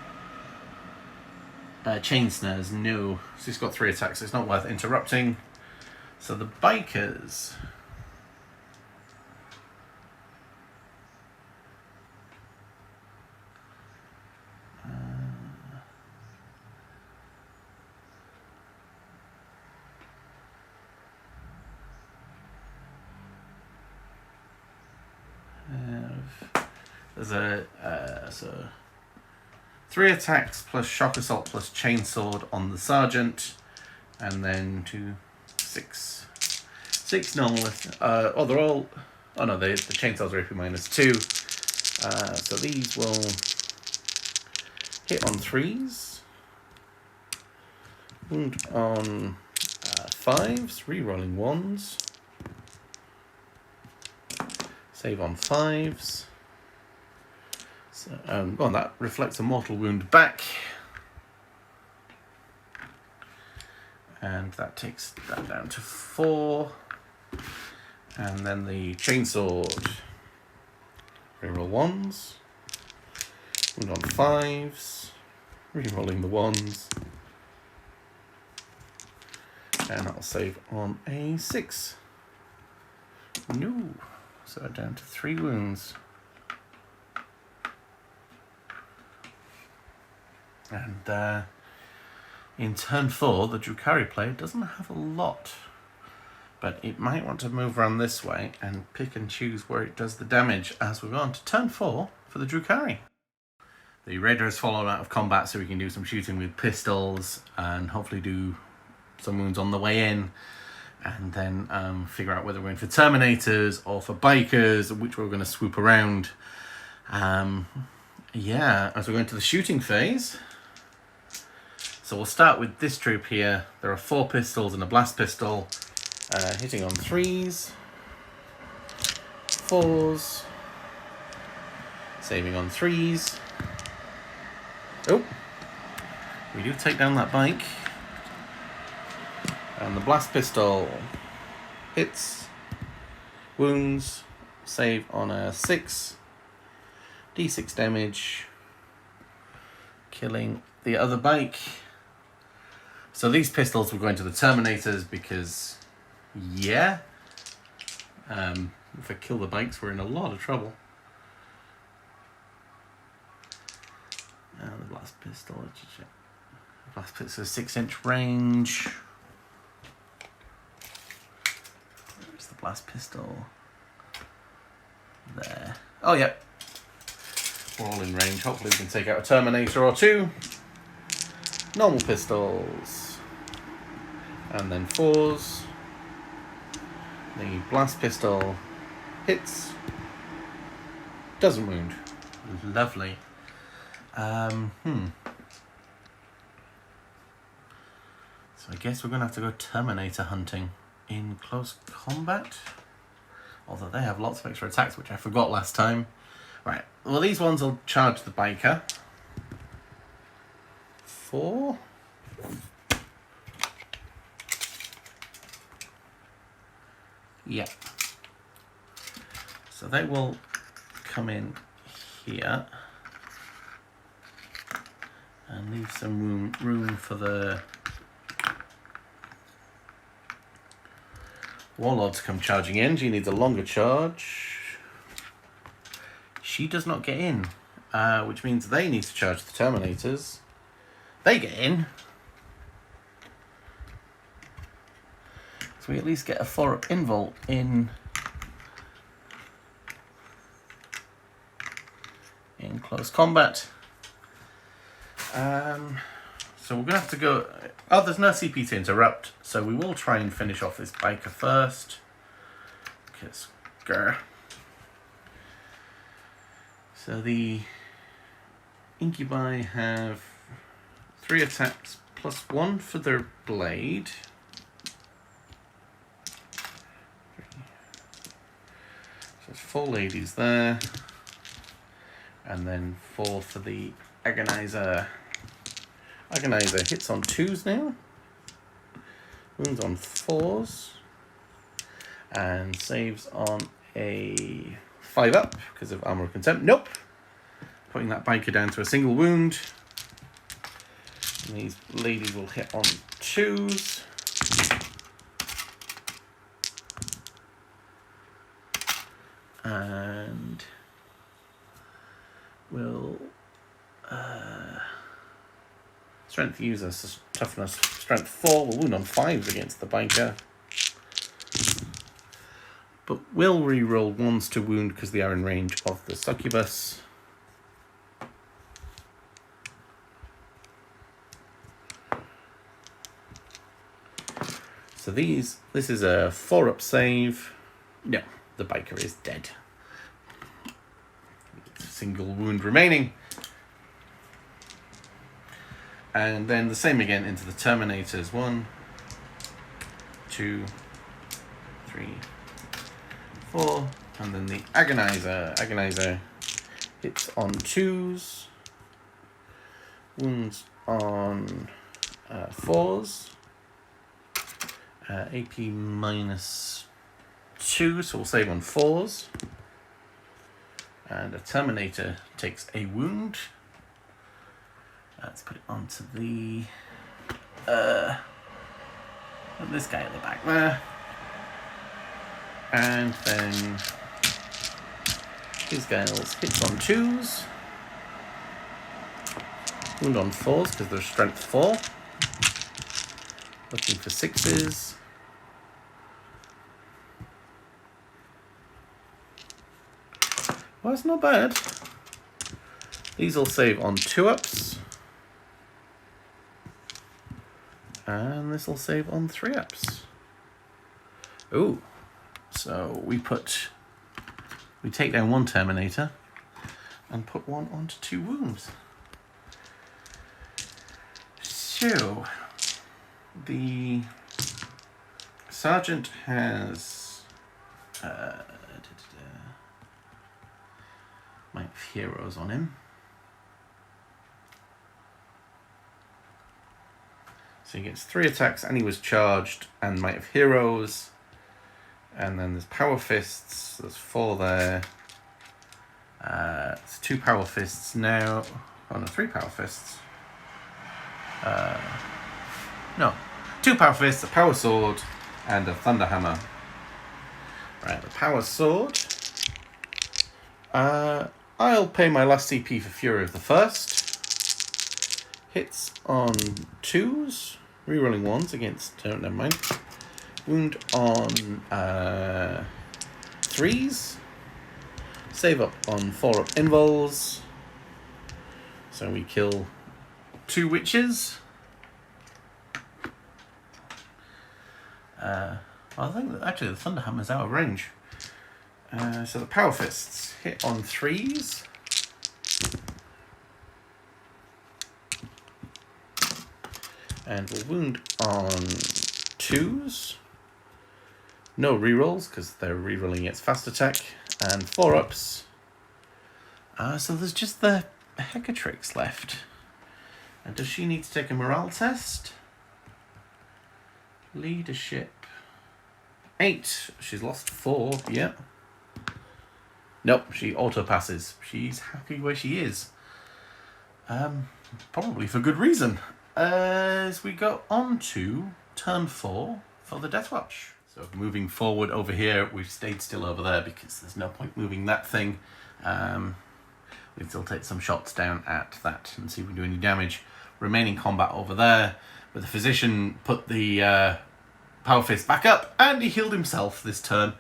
chain snares, no. So he's got 3 attacks, so it's not worth interrupting. So the bikers. There's so 3 attacks plus shock assault plus chainsword on the sergeant, and then 2, 6 normal. Oh, they're all. Oh no, the chainswords are AP -2. So these will hit on 3s, wound on 5s, rerolling 1s, save on 5s. So, well, that reflects a mortal wound back. And that takes that down to 4. And then the chainsword. Reroll 1s. Wound on 5s. Rerolling the 1s. And that'll save on a 6. No. So down to 3 wounds. And in turn 4, the Drukhari player doesn't have a lot, but it might want to move around this way and pick and choose where it does the damage as we go on to turn 4 for the Drukhari. The Raider has fallen out of combat, so we can do some shooting with pistols and hopefully do some wounds on the way in, and then figure out whether we're going for Terminators or for Bikers, which we're going to swoop around. Yeah, as we go into the shooting phase. So we'll start with this troop here. There are 4 pistols and a blast pistol, hitting on 3s, 4s, saving on 3s. Oh, we do take down that bike. And the blast pistol hits, wounds, save on a 6, d6 damage, killing the other bike. So these pistols will go into the Terminators because, yeah, if I kill the bikes, we're in a lot of trouble. And the blast pistol, blast pistol 6-inch range. Where's the blast pistol? There. Oh, yeah. We're all in range. Hopefully we can take out a Terminator or 2. Normal pistols. And then 4s. The blast pistol hits. Doesn't wound. Lovely. So I guess we're going to have to go Terminator hunting in close combat. Although they have lots of extra attacks, which I forgot last time. Right, well these ones will charge the biker. 4. Yeah. So they will come in here and leave some room for the Warlord to come charging in. She needs a longer charge. She does not get in, which means they need to charge the Terminators. They get in. So we at least get a 4-up invult in close combat. So we're going to have to go... Oh, there's no CP to interrupt, so we will try and finish off this biker first. Because, grr. So the Incubi have 3 attacks plus 1 for their blade. So there's 4 ladies there. And then 4 for the Agonizer. Agonizer hits on 2s now. Wounds on 4s. And saves on a 5-up because of Armor of Contempt. Nope. Putting that biker down to a single wound. And these ladies will hit on 2s. And will strength user, toughness, strength 4 will wound on 5s against the biker. But will reroll 1s to wound because they are in range of the succubus. So this is a 4-up save. No, the biker is dead. Single wound remaining. And then the same again into the Terminators. 1, 2, 3, 4. And then the Agonizer. Agonizer hits on 2s. Wounds on 4s. AP minus 2, so we'll save on 4s. And a Terminator takes a wound. Let's put it onto the this guy at the back there. And then his girls hits on 2s. Wound on 4s because they're strength 4. Looking for 6s. Well, it's not bad. These will save on 2-ups. And this will save on 3-ups. Ooh. So we take down 1 Terminator and put 1 onto 2 wounds. So the Sergeant has Might of Heroes on him. So he gets 3 attacks and he was charged, and Might of Heroes. And then there's Power Fists, there's 4 there. It's 2 Power Fists now. Oh no, 3 Power Fists. No, 2 Power Fists, a Power Sword, and a Thunderhammer. Right, the Power Sword. I'll pay my last CP for Fury of the First. Hits on 2s, rerolling 1s against, never mind. Wound on 3s. Save up on 4-up invols. So we kill 2 witches. I think that actually the Thunderhammer's out of range. So the Power Fists hit on 3s. And will wound on 2s. No rerolls because they're rerolling its fast attack. And 4-ups. So there's just the Hecatrix left. And does she need to take a morale test? Leadership. 8. She's lost 4. Yeah. Nope, she auto passes. She's happy where she is. Probably for good reason. As we go on to turn 4 for the Deathwatch. So moving forward over here, we've stayed still over there because there's no point moving that thing. We still take some shots down at that and see if we do any damage. Remaining combat over there, but the physician put the power fist back up and he healed himself this turn.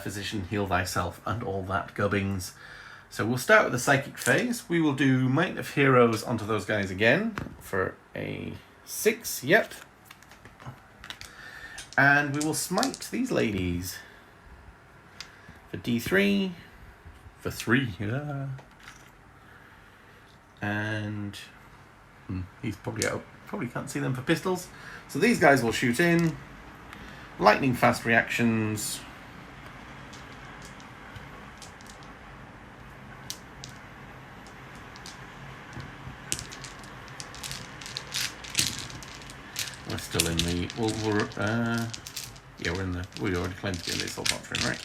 Physician, heal thyself and all that gubbings. So we'll start with the psychic phase. We will do Might of Heroes onto those guys again for a 6, yep. And we will smite these ladies for D3, for 3, yeah. And he's probably out, probably can't see them for pistols. So these guys will shoot in, lightning fast reactions. We're still in the, yeah, we're in the, we already claimed to be in the assault doctrine, right?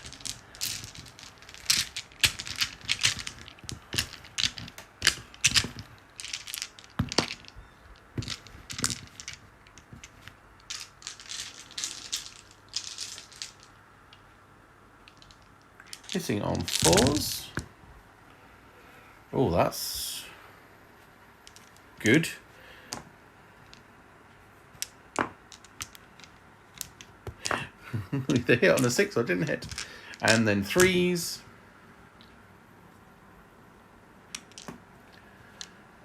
Hitting on 4s. Oh, that's good. They hit on a 6 or didn't hit. And then 3s.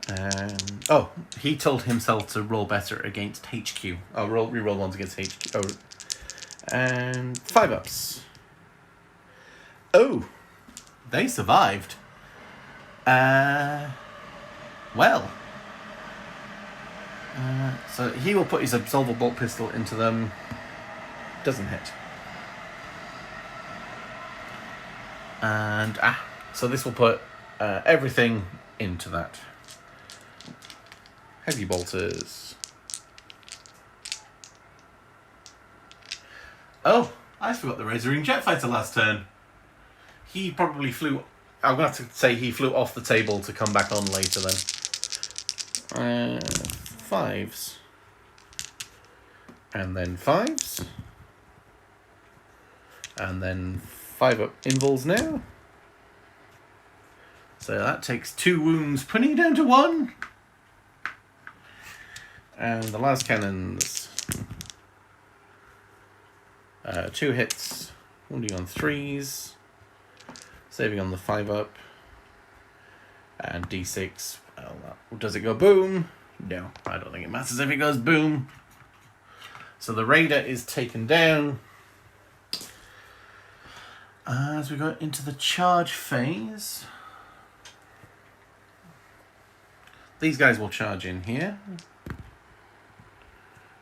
And oh, he told himself to roll better against HQ. Oh, reroll ones against HQ. Oh, and 5-ups. Oh, they survived. Well. So he will put his Absolver Bolt Pistol into them. Doesn't hit. And, so this will put everything into that. Heavy bolters. Oh, I forgot the Razorine Jet Fighter last turn. He probably flew, I'm going to have to say he flew off the table to come back on later then. 5s. And then 5s. And then 5-up invuls now. So that takes 2 wounds, putting it down to 1. And the last cannons. 2 hits, wounding on 3s. Saving on the 5-up. And D6. Well, does it go boom? No, I don't think it matters if it goes boom. So the Raider is taken down. As we go into the charge phase, these guys will charge in here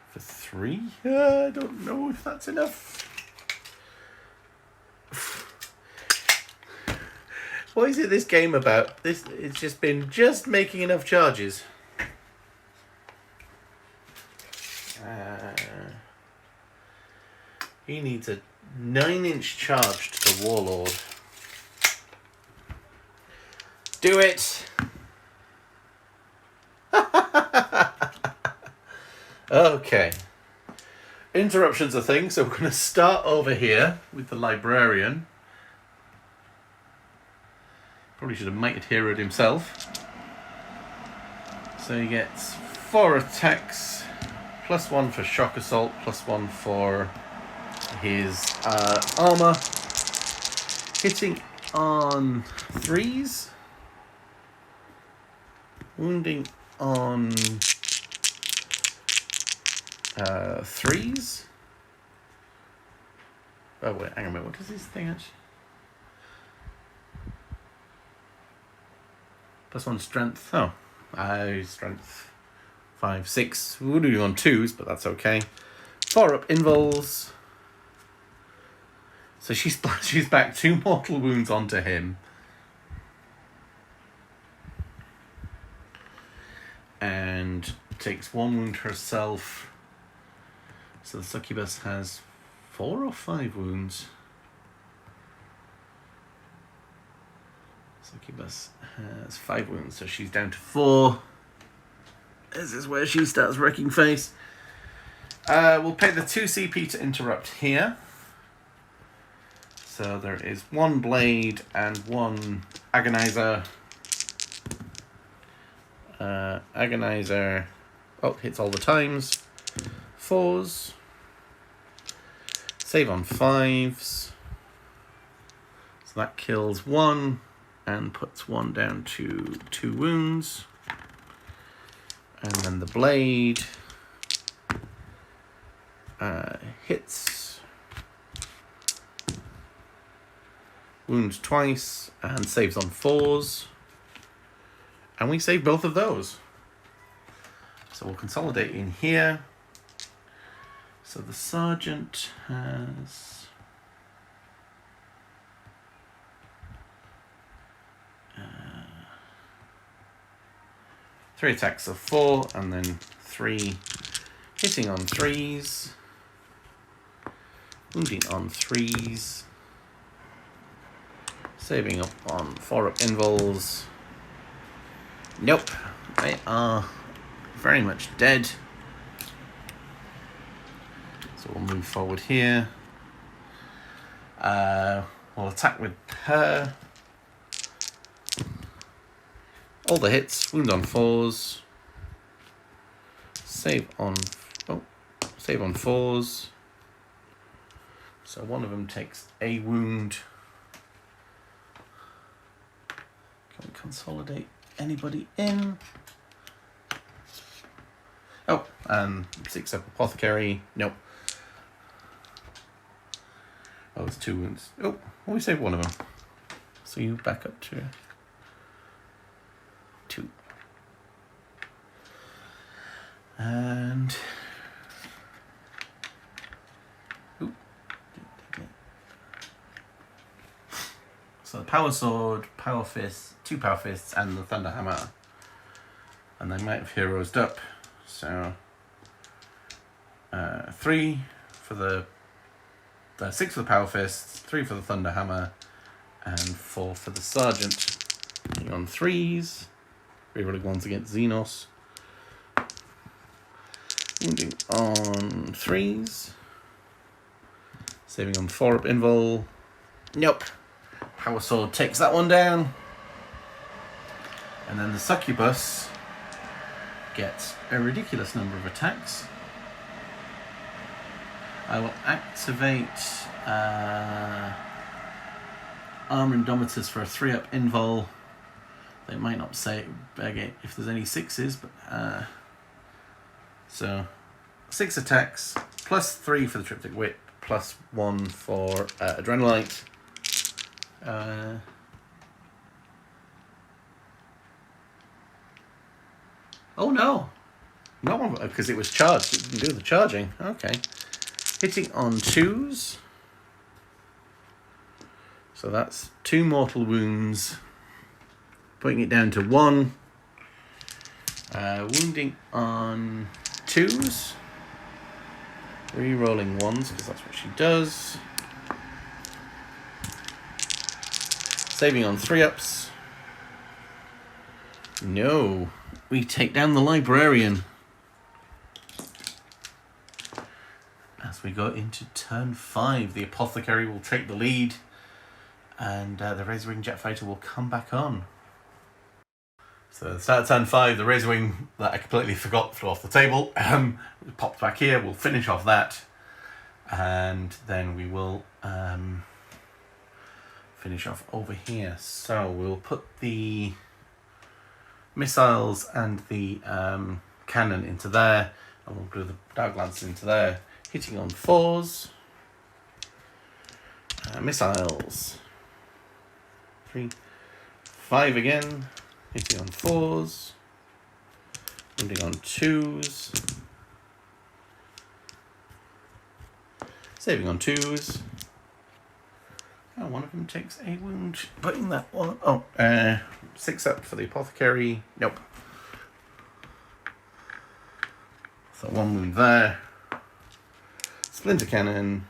for 3. I don't know if that's enough. What is it this game about? It's just been making enough charges. He needs a 9-inch charge to the Warlord. Do it! Okay. Interruption's a thing, so we're going to start over here with the Librarian. Probably should have mighted heroed himself. So he gets 4 attacks, +1 for shock assault, +1 for his armor. Hitting on 3s. Wounding on 3s. Oh wait, hang on a minute, what does this thing actually? +1 strength. Oh, strength 5, 6. We're doing on 2s, but that's okay. 4-up invuls. So she splashes back 2 mortal wounds onto him. And takes 1 wound herself. So the succubus has 4 or 5 wounds. Succubus has 5 wounds, so she's down to 4. This is where she starts wrecking face. We'll pay the 2 CP to interrupt here. So there is one blade and one agonizer. Agonizer, hits all the times. 4s. Save on 5s. So that kills 1 and puts 1 down to 2 wounds. And then the blade hits, wounds twice, and saves on 4s. And we save both of those. So we'll consolidate in here. So the sergeant has three attacks of 4, and then 3 hitting on 3s, wounding on 3s, saving up on 4-up invols. Nope, they are very much dead. So we'll move forward here. We'll attack with her. All the hits, wound on 4s, save on 4s. So one of them takes a wound. Can we consolidate anybody in? And 6-up apothecary. Nope. Oh, it's 2 wounds. We saved one of them. So you back up to 2. And so the power sword, power fist, 2 power fists, and the thunder hammer. And they might have heroesed up. So 3 for the 6 for the power fists, 3 for the thunder hammer, and 4 for the sergeant. On 3s. Rerolling 1s against Xenos. Wounding on 3s. Saving on 4-up invul. Nope. Power sword takes that one down. And then the succubus gets a ridiculous number of attacks. I will activate Armor Indomitus for a 3-up invul. They might not say again if there's any 6s, but so 6 attacks plus 3 for the Triptych Whip, plus 1 for Adrenalite. Oh no, not because it was charged. It didn't do the charging. Okay, hitting on 2s. So that's 2 mortal wounds. Putting it down to 1. Wounding on 2s. Re-rolling 1s, because that's what she does. Saving on 3-ups. No. We take down the librarian. As we go into turn 5, the apothecary will take the lead. And the Razorwing Jet Fighter will come back on. So at the start of turn 5, the Razorwing that I completely forgot flew off the table. Popped back here. We'll finish off that. And then we will finish off over here. So we'll put the missiles and the cannon into there. And we'll do the Dark Lance into there. Hitting on 4s. Missiles. 3, 5 again. Hitting on 4s. Wounding on 2s. Saving on 2s. Oh, one of them takes a wound. Putting that one. 6-up for the apothecary. Nope. So 1 wound there. Splinter cannon.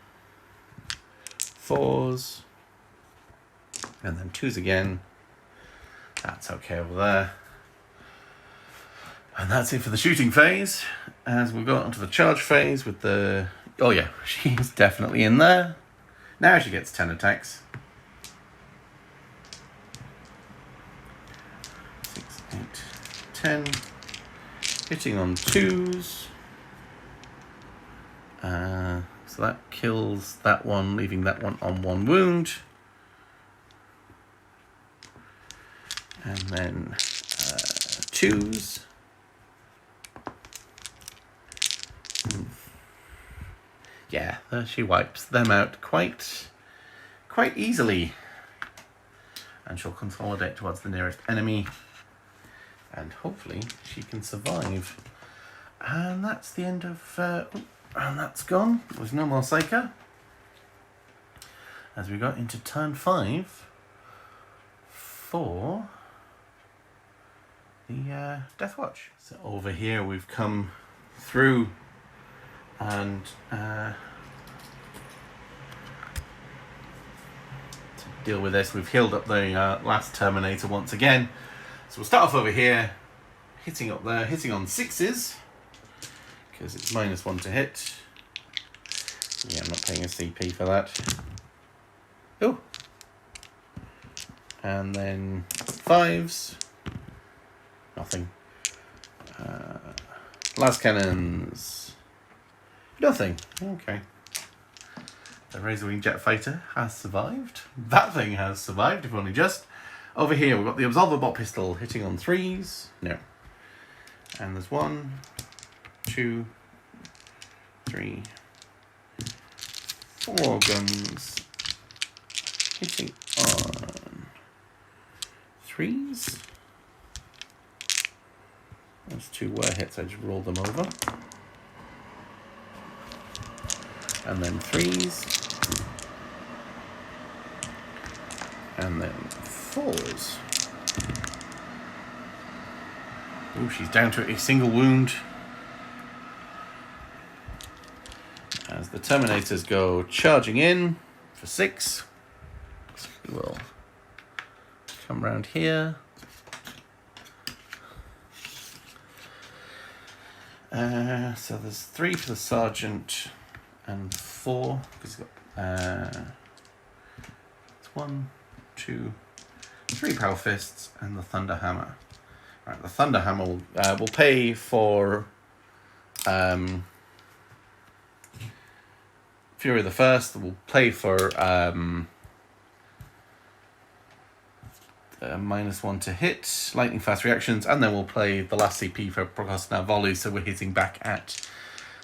4s. And then 2s again. That's okay over there. And that's it for the shooting phase. As we go on to the charge phase with the... Oh yeah, she's definitely in there. Now she gets 10 attacks. 6, 8, 10. Hitting on 2s. So that kills that one, leaving that one on 1 wound. And then 2s. Yeah, she wipes them out quite easily. And she'll consolidate towards the nearest enemy. And hopefully she can survive. And that's the end of... and that's gone. There's no more Psyker. As we got into turn 5 for the Deathwatch. So over here we've come through and to deal with this, we've healed up the last Terminator once again. So we'll start off over here, hitting up there, hitting on 6s, because it's -1 to hit. Yeah, I'm not paying a CP for that. Oh. And then 5s. Nothing. Las cannons. Nothing. Okay. The Razorwing Jet Fighter has survived. That thing has survived, if only just. Over here, we've got the Absolver Bot Pistol hitting on 3s. No. And there's 1, 2, 3, 4 guns hitting on 3s. Those 2 were hits, I just rolled them over. And then 3s. And then 4s. Oh, she's down to a single wound. As the Terminators go charging in for 6. So we will come round here. So there's 3 for the Sergeant and 4 because he's got it's 1, 2, 3 Power Fists and the Thunder Hammer. Right, the Thunder Hammer will pay for Fury the First. Will play for -1 to hit, lightning fast reactions, and then we'll play the last CP for Procrastinator Volley, so we're hitting back at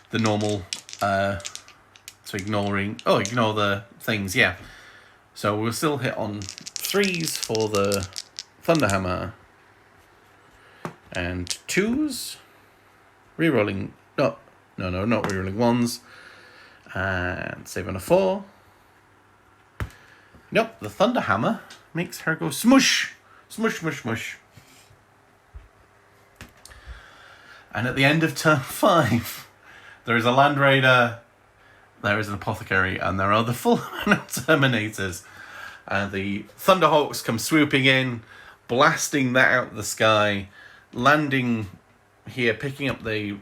the normal, so ignore the things, yeah. So we'll still hit on 3s for the Thunderhammer, and 2s, rerolling, not rerolling 1s, and save on a 4. Nope, the Thunderhammer makes her go smush, smush, smush, smush. And at the end of turn 5, there is a Land Raider, there is an Apothecary, and there are the full amount of Terminators. And the Thunderhawks come swooping in, blasting that out of the sky, landing here, picking up the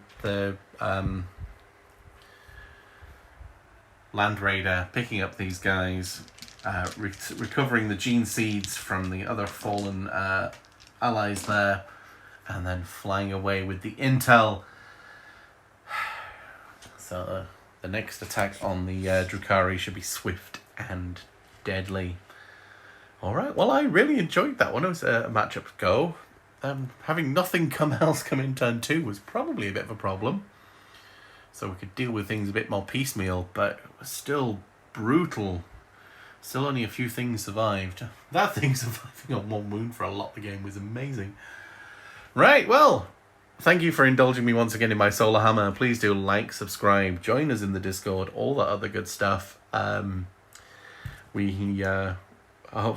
Land Raider, picking up these guys, recovering the gene seeds from the other fallen allies there, and then flying away with the intel. So the next attack on the Drukhari should be swift and deadly. Alright, well, I really enjoyed that one. It was a matchup to go. Having nothing else come in turn 2 was probably a bit of a problem. So we could deal with things a bit more piecemeal, but it was still brutal. Still only a few things survived. That thing surviving on 1 wound for a lot of the game was amazing. Right, well, thank you for indulging me once again in my Solohammer. Please do like, subscribe, join us in the Discord, all that other good stuff. We are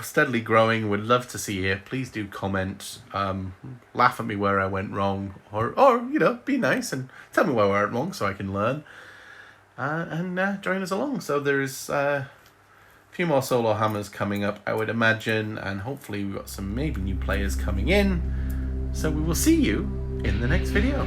steadily growing. Would love to see you. Please do comment, laugh at me where I went wrong, or you know, be nice and tell me where I went wrong so I can learn. And join us along. So there's a few more solo hammers coming up, I would imagine, and hopefully we've got some maybe new players coming in. So we will see you in the next video.